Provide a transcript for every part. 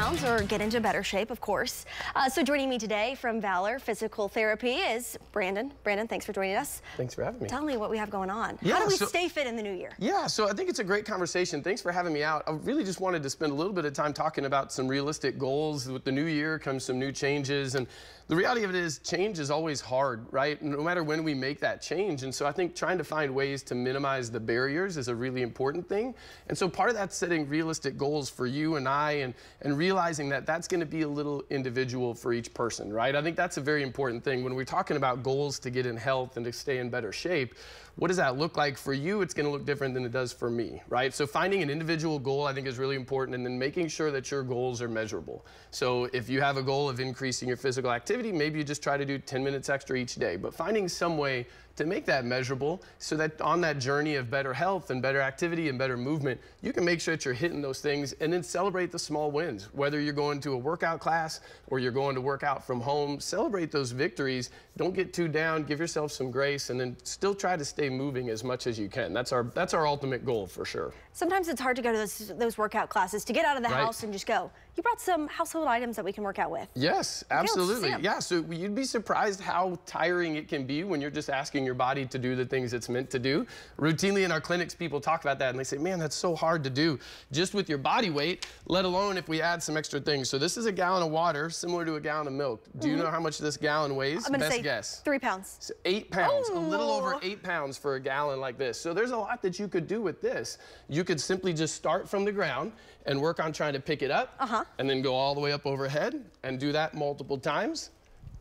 pounds or get into better shape, of course. So joining me today from Valir Physical Therapy is Brandon. Brandon, thanks for joining us. Thanks for having me. Tell me what we have going on. Yeah, How do we stay fit in the new year? Yeah, so I think it's a great conversation. Thanks for having me out. I really just wanted to spend a little bit of time talking about some realistic goals. With the new year comes some new changes, and the reality of it is change is always hard, right? No matter when we make that change. And so I think trying to find ways to minimize the barriers is a really important thing. And so part of that's setting realistic goals for you and I, and realizing that that's going to be a little individual for each person, right? I think that's a very important thing. When we're talking about goals to get in health and to stay in better shape, what does that look like for you? It's going to look different than it does for me, right? So finding an individual goal I think is really important, and then making sure that your goals are measurable. So if you have a goal of increasing your physical activity, maybe you just try to do 10 minutes extra each day, but finding some way to make that measurable so that on that journey of better health and better activity and better movement, you can make sure that you're hitting those things and then celebrate the small wins. Whether you're going to a workout class or you're going to work out from home, celebrate those victories. Don't get too down, give yourself some grace, and then still try to stay moving as much as you can. That's our ultimate goal for sure. Sometimes it's hard to go to those workout classes, to get out of the house and just go. You brought some household items that we can work out with. Yes, absolutely. Yeah, so you'd be surprised how tiring it can be when you're just asking your body to do the things it's meant to do. Routinely in our clinics, people talk about that and they say, man, that's so hard to do just with your body weight, let alone if we add some extra things. So this is a gallon of water, similar to a gallon of milk. Do you know how much this gallon weighs? I'm gonna say guess. 3 pounds. So 8 pounds, a little over 8 pounds for a gallon like this. So there's a lot that you could do with this. You could simply just start from the ground and work on trying to pick it up, and then go all the way up overhead and do that multiple times,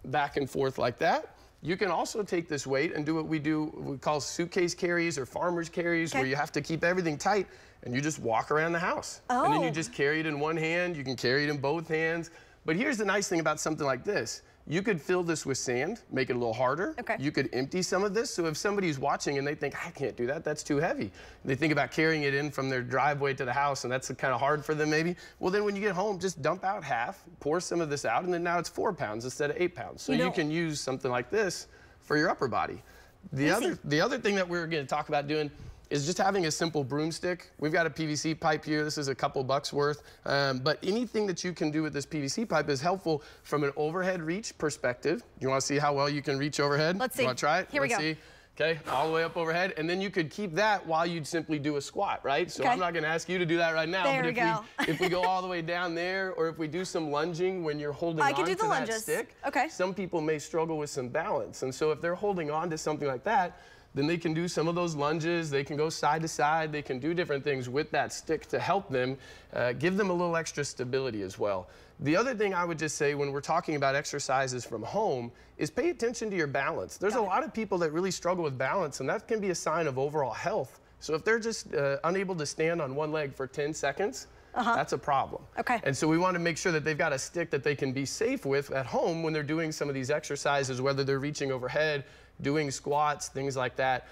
back and forth like that. You can also take this weight and do what we call suitcase carries or farmer's carries, where you have to keep everything tight and you just walk around the house. And then you just carry it in one hand, you can carry it in both hands. But here's the nice thing about something like this. You could fill this with sand, make it a little harder. You could empty some of this. So if somebody's watching and they think, I can't do that, that's too heavy. They think about carrying it in from their driveway to the house, and that's kind of hard for them maybe. Well, then when you get home, just dump out half, pour some of this out, and then now it's 4 pounds instead of 8 pounds. So you can use something like this for your upper body. The other thing that we're going to talk about doing is just having a simple broomstick. We've got a PVC pipe here. This is a couple bucks worth. But anything that you can do with this PVC pipe is helpful from an overhead reach perspective. You want to see how well you can reach overhead? Let's see. You want to try it? Here we go. See. Okay, all the way up overhead, and then you could keep that while you'd simply do a squat, right? So I'm not going to ask you to do that right now, but if we go all the way down there, or if we do some lunging when you're holding on to that stick, some people may struggle with some balance. And so if they're holding on to something like that, then they can do some of those lunges, they can go side to side, they can do different things with that stick to help them, give them a little extra stability as well. The other thing I would just say when we're talking about exercises from home is pay attention to your balance. There's a lot of people that really struggle with balance, and that can be a sign of overall health. So if they're just unable to stand on one leg for 10 seconds, that's a problem. And so we want to make sure that they've got a stick that they can be safe with at home when they're doing some of these exercises, whether they're reaching overhead, doing squats, things like that.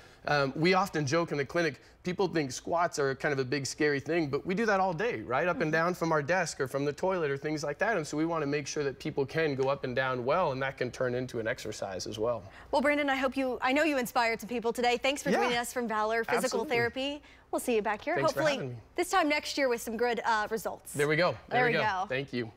We often joke in the clinic, people think squats are kind of a big scary thing, but we do that all day, right? Up and down from our desk or from the toilet or things like that. And so we want to make sure that people can go up and down well, and that can turn into an exercise as well. Well, Brandon, I know you inspired some people today. Thanks for joining us from Valir Physical Therapy. We'll see you back here, hopefully this time next year with some good results. There we go. There we go. Thank you.